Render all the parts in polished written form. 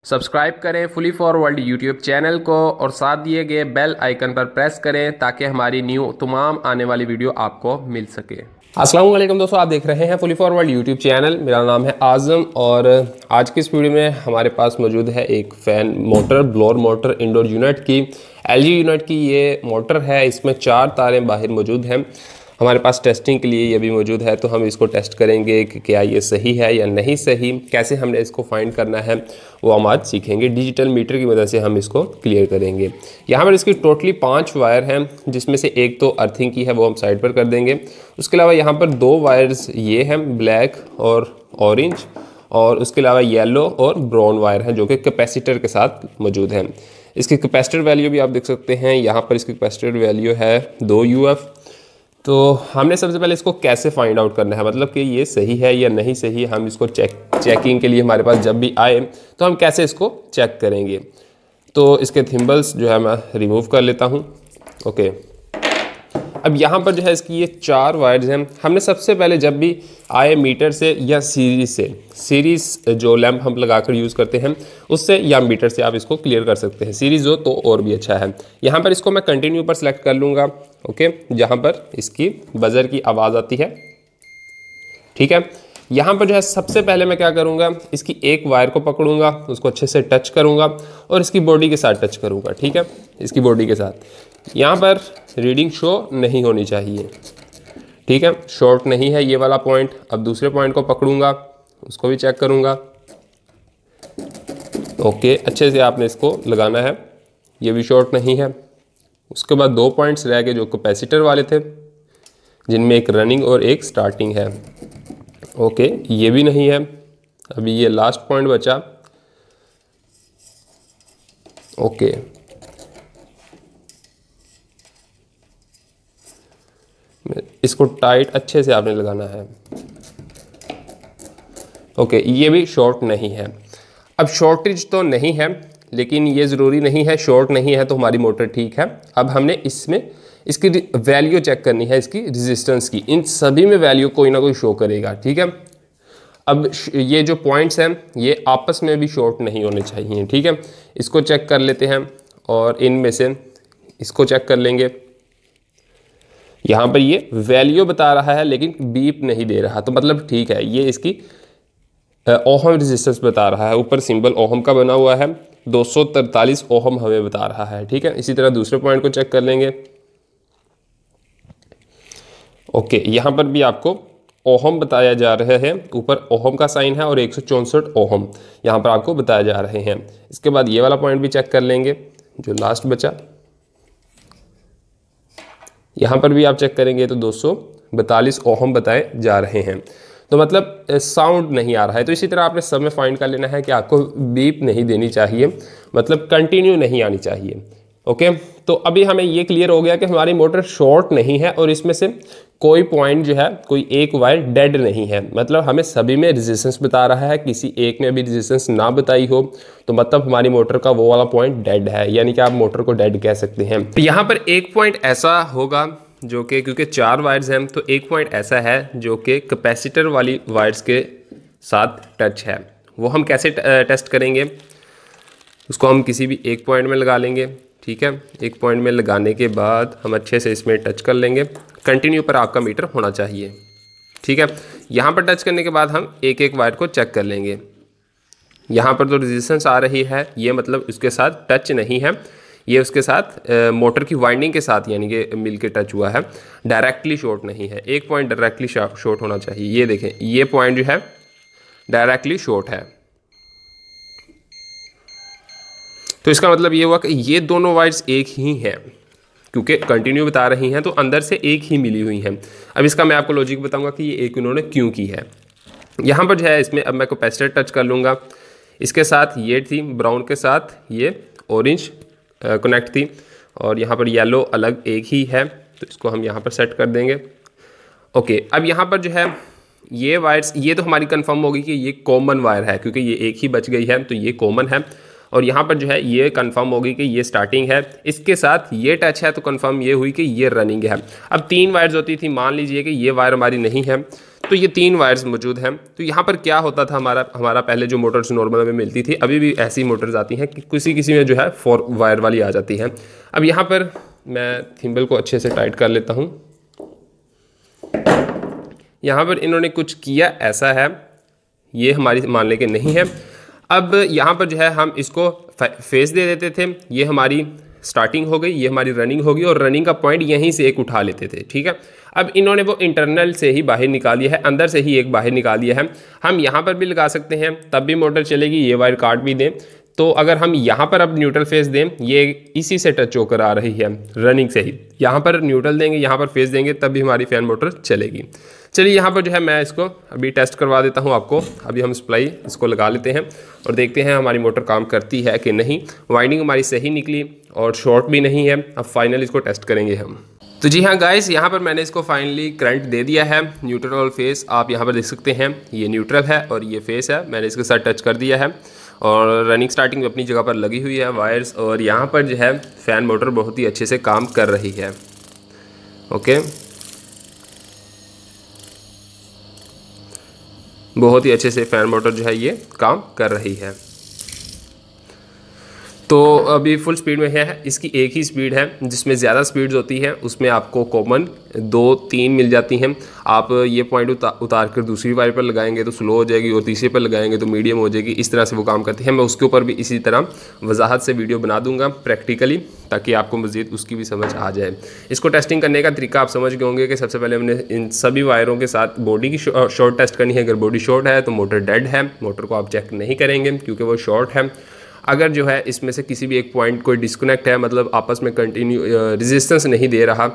Subscribe करें fully forward YouTube channel को और साथ दिए गए बेल आइकन पर प्रेस करें ताकि हमारी न्यू तमाम आने वाली वीडियो आपको मिल सके। अस्सलाम वालेकुम दोस्तों, आप देख रहे हैं फुली फॉरवर्ड यूट्यूब चैनल। मेरा नाम है आज़म और आज की इस वीडियो में हमारे पास मौजूद है एक fan motor, blower motor indoor unit की, LG यूनिट की ये मोटर है। इसमें 4 तारें बाहर मौजूद हैं। हमारे पास टेस्टिंग के लिए ये भी मौजूद है, तो हम इसको टेस्ट करेंगे कि क्या ये सही है या नहीं सही। कैसे हमने इसको फाइंड करना है वो हम आज सीखेंगे। डिजिटल मीटर की मदद से हम इसको क्लियर करेंगे। यहाँ पर इसकी टोटली 5 वायर हैं, जिसमें से एक तो अर्थिंग की है, वो हम साइड पर कर देंगे। उसके अलावा यहाँ पर 2 वायर्स ये हैं, ब्लैक और ऑरेंज, और उसके अलावा येलो और ब्राउन वायर हैं जो कि कैपेसिटर के साथ मौजूद हैं। इसकी कैपेसिटर वैल्यू भी आप देख सकते हैं। यहाँ पर इसकी कैपेसिटर वैल्यू है 2 UF। तो हमने सबसे पहले इसको कैसे फाइंड आउट करना है, मतलब कि ये सही है या नहीं सही है। हम इसको चेकिंग के लिए हमारे पास जब भी आए तो हम कैसे इसको चेक करेंगे। तो इसके थिम्बल्स जो है मैं रिमूव कर लेता हूँ। ओके, अब यहाँ पर जो है इसकी ये 4 वायर्स हैं। हमने सबसे पहले जब भी आए मीटर से या सीरीज से, सीरीज जो लैंप हम लगाकर यूज़ करते हैं उससे या मीटर से आप इसको क्लियर कर सकते हैं। सीरीज हो तो और भी अच्छा है। यहाँ पर इसको मैं कंटिन्यू पर सेलेक्ट कर लूँगा। ओके, जहाँ पर इसकी बजर की आवाज़ आती है, ठीक है। यहाँ पर जो है सबसे पहले मैं क्या करूँगा, इसकी एक वायर को पकड़ूंगा, उसको अच्छे से टच करूँगा और इसकी बॉडी के साथ टच करूँगा, ठीक है। इसकी बॉडी के साथ यहाँ पर रीडिंग शो नहीं होनी चाहिए, ठीक है। शॉर्ट नहीं है ये वाला पॉइंट। अब दूसरे पॉइंट को पकड़ूंगा, उसको भी चेक करूँगा। ओके, अच्छे से आपने इसको लगाना है, ये भी शॉर्ट नहीं है। उसके बाद 2 पॉइंट्स रह गए जो कैपेसिटर वाले थे, जिनमें एक रनिंग और एक स्टार्टिंग है। ओके, ये भी नहीं है। अभी ये लास्ट पॉइंट बचा। ओके, इसको टाइट अच्छे से आपने लगाना है। ओके, ये भी शॉर्ट नहीं है। अब शॉर्टेज तो नहीं है, लेकिन ये ज़रूरी नहीं है। शॉर्ट नहीं है तो हमारी मोटर ठीक है। अब हमने इसमें इसकी वैल्यू चेक करनी है, इसकी रेजिस्टेंस की। इन सभी में वैल्यू कोई ना कोई शो करेगा, ठीक है। अब ये जो पॉइंट्स हैं ये आपस में भी शॉर्ट नहीं होने चाहिए, ठीक है। इसको चेक कर लेते हैं और इनमें से इसको चेक कर लेंगे। यहाँ पर ये वैल्यू बता रहा है लेकिन बीप नहीं दे रहा, तो मतलब ठीक है। ये इसकी ओहम रेजिस्टेंस बता रहा है, ऊपर सिंबल ओहम का बना हुआ है। 243 ओहम हमें बता रहा है, ठीक है। इसी तरह दूसरे पॉइंट को चेक कर लेंगे। ओके, यहाँ पर भी आपको ओहम बताया जा रहा है, ऊपर ओहम का साइन है और 164 ओहम यहाँ पर आपको बताया जा रहे हैं। इसके बाद ये वाला पॉइंट भी चेक कर लेंगे जो लास्ट बचा। यहाँ पर भी आप चेक करेंगे तो 242 ओहम बताए जा रहे हैं, तो मतलब साउंड नहीं आ रहा है। तो इसी तरह आपने सब में फाइंड कर लेना है कि आपको बीप नहीं देनी चाहिए, मतलब कंटिन्यू नहीं आनी चाहिए। ओके, तो अभी हमें ये क्लियर हो गया कि हमारी मोटर शॉर्ट नहीं है और इसमें से कोई पॉइंट जो है, कोई एक वायर डेड नहीं है। मतलब हमें सभी में रेजिस्टेंस बता रहा है, किसी एक में भी रेजिस्टेंस ना बताई हो तो मतलब हमारी मोटर का वो वाला पॉइंट डेड है, यानी कि आप मोटर को डेड कह सकते हैं। तो यहाँ पर एक पॉइंट ऐसा होगा जो कि, क्योंकि 4 वायर्स हैं, तो एक पॉइंट ऐसा है जो कि कैपेसिटर वाली वायर्स के साथ टच है। वो हम कैसे टेस्ट करेंगे, उसको हम किसी भी एक पॉइंट में लगा लेंगे, ठीक है। एक पॉइंट में लगाने के बाद हम अच्छे से इसमें टच कर लेंगे। कंटिन्यू पर आपका मीटर होना चाहिए, ठीक है। यहाँ पर टच करने के बाद हम एक एक वायर को चेक कर लेंगे। यहाँ पर तो रेजिस्टेंस आ रही है, ये मतलब उसके साथ टच नहीं है, ये उसके साथ मोटर की वाइंडिंग के साथ यानी कि मिल के टच हुआ है, डायरेक्टली शॉर्ट नहीं है। एक पॉइंट डायरेक्टली शॉर्ट होना चाहिए। ये देखें, ये पॉइंट जो है डायरेक्टली शॉर्ट है, तो इसका मतलब ये हुआ कि ये दोनों वायर्स एक ही हैं, क्योंकि कंटिन्यू बता रही हैं तो अंदर से एक ही मिली हुई हैं। अब इसका मैं आपको लॉजिक बताऊंगा कि ये एक इन्होंने क्यों की है। यहाँ पर जो है इसमें अब मैं कैपेसिटर टच कर लूँगा, इसके साथ ये थी ब्राउन के साथ ये ऑरेंज कनेक्ट थी, और यहाँ पर येलो अलग एक ही है, तो इसको हम यहाँ पर सेट कर देंगे। ओके, अब यहाँ पर जो है ये वायर्स, ये तो हमारी कंफर्म होगी कि ये कॉमन वायर है, क्योंकि ये एक ही बच गई है तो ये कॉमन है। और यहाँ पर जो है ये कंफर्म होगी कि ये स्टार्टिंग है, इसके साथ ये टच है तो कंफर्म ये हुई कि ये रनिंग है। अब 3 वायर्स होती थी, मान लीजिए कि ये वायर हमारी नहीं है, तो ये 3 वायर्स मौजूद हैं। तो यहाँ पर क्या होता था, हमारा पहले जो मोटर्स नॉर्मल में मिलती थी, अभी भी ऐसी मोटर्स आती हैं कि किसी में जो है 4 वायर वाली आ जाती हैं। अब यहाँ पर मैं थिम्बल को अच्छे से टाइट कर लेता हूँ। यहाँ पर इन्होंने कुछ किया ऐसा है, ये हमारी मान लें कि नहीं है। अब यहाँ पर जो है हम इसको फेस दे देते थे, ये हमारी स्टार्टिंग हो गई, ये हमारी रनिंग होगी और रनिंग का पॉइंट यहीं से एक उठा लेते थे, ठीक है। अब इन्होंने वो इंटरनल से ही बाहर निकाल दिया है, अंदर से ही एक बाहर निकाल दिया है। हम यहाँ पर भी लगा सकते हैं, तब भी मोटर चलेगी, ये वायर काट भी दें। तो अगर हम यहाँ पर अब न्यूट्रल फेस दें, ये इसी से टच होकर आ रही है रनिंग से ही, यहाँ पर न्यूट्रल देंगे, यहाँ पर फेस देंगे, तब भी हमारी फैन मोटर चलेगी। चलिए यहाँ पर जो है मैं इसको अभी टेस्ट करवा देता हूँ आपको। अभी हम सप्लाई इसको लगा लेते हैं और देखते हैं हमारी मोटर काम करती है कि नहीं। वाइंडिंग हमारी सही निकली और शॉर्ट भी नहीं है। अब फाइनल इसको टेस्ट करेंगे हम। तो जी हाँ गाइस, यहाँ पर मैंने इसको फाइनली करंट दे दिया है। न्यूट्रल और फेस आप यहाँ पर देख सकते हैं, ये न्यूट्रल है और ये फेस है। मैंने इसके साथ टच कर दिया है और रनिंग स्टार्टिंग अपनी जगह पर लगी हुई है वायर्स, और यहाँ पर जो है फ़ैन मोटर बहुत ही अच्छे से काम कर रही है। ओके, बहुत ही अच्छे से फ़ैन मोटर जो है ये काम कर रही है। तो अभी फुल स्पीड में है। इसकी एक ही स्पीड है, जिसमें ज़्यादा स्पीड्स होती हैं उसमें आपको कॉमन 2-3 मिल जाती हैं। आप ये पॉइंट उतार कर दूसरी वायर पर लगाएंगे तो स्लो हो जाएगी और तीसरे पर लगाएंगे तो मीडियम हो जाएगी। इस तरह से वो काम करती है। मैं उसके ऊपर भी इसी तरह वजाहत से वीडियो बना दूंगा प्रैक्टिकली, ताकि आपको मज़ीद उसकी भी समझ आ जाए। इसको टेस्टिंग करने का तरीका आप समझ गए होंगे कि सबसे पहले हमने इन सभी वायरों के साथ बॉडी की शॉर्ट टेस्ट करनी है। अगर बॉडी शॉर्ट है तो मोटर डेड है, मोटर को आप चेक नहीं करेंगे क्योंकि वो शॉर्ट है। अगर जो है इसमें से किसी भी एक पॉइंट कोई डिस्कनेक्ट है, मतलब आपस में कंटिन्यू रेजिस्टेंस नहीं दे रहा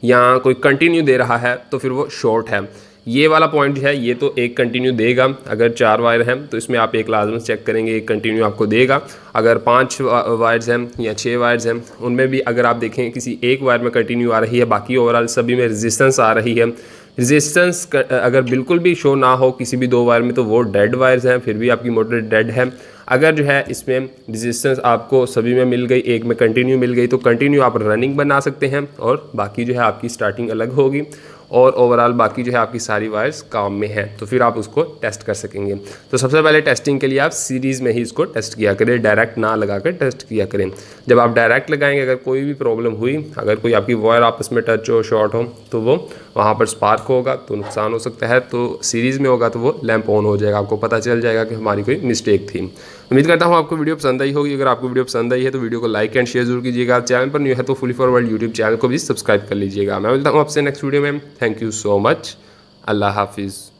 या कोई कंटिन्यू दे रहा है, तो फिर वो शॉर्ट है। ये वाला पॉइंट जो है ये तो एक कंटिन्यू देगा। अगर 4 वायर हैं तो इसमें आप एक लाजमन चेक करेंगे, एक कंटिन्यू आपको देगा। अगर 5 वायर्स हैं या 6 वायर्स हैं, उनमें भी अगर आप देखें किसी एक वायर में कंटिन्यू आ रही है, बाकी ओवरऑल सभी में रेजिस्टेंस आ रही है। रेजिस्टेंस अगर बिल्कुल भी शो ना हो किसी भी 2 वायर में, तो वो डेड वायर्स हैं, फिर भी आपकी मोटर डेड है। अगर जो है इसमें रेजिस्टेंस आपको सभी में मिल गई, एक में कंटिन्यू मिल गई, तो कंटिन्यू आप रनिंग बना सकते हैं और बाकी जो है आपकी स्टार्टिंग अलग होगी और ओवरऑल बाकी जो है आपकी सारी वायर्स काम में है, तो फिर आप उसको टेस्ट कर सकेंगे। तो सबसे पहले टेस्टिंग के लिए आप सीरीज़ में ही इसको टेस्ट किया करें, डायरेक्ट ना लगा कर टेस्ट किया करें। जब आप डायरेक्ट लगाएंगे, अगर कोई भी प्रॉब्लम हुई, अगर कोई आपकी वायर आपस में टच हो, शॉर्ट हो, तो वो वहाँ पर स्पार्क होगा तो नुकसान हो सकता है। तो सीरीज़ में होगा तो वो लैंप ऑन हो जाएगा, आपको पता चल जाएगा कि हमारी कोई मिस्टेक थी। उम्मीद करता हूँ आपको वीडियो पसंद आई होगी। अगर आपको वीडियो पसंद आई है तो वीडियो को लाइक एंड शेयर जरूर कीजिएगा। चैनल पर न्यू है तो फुली फॉरवर्ड यूट्यूब चैनल को भी सब्सक्राइब कर लीजिएगा। मैं मिलता हूँ आपसे नेक्स्ट वीडियो में। Thank you so much. अल्लाह हाफिज़।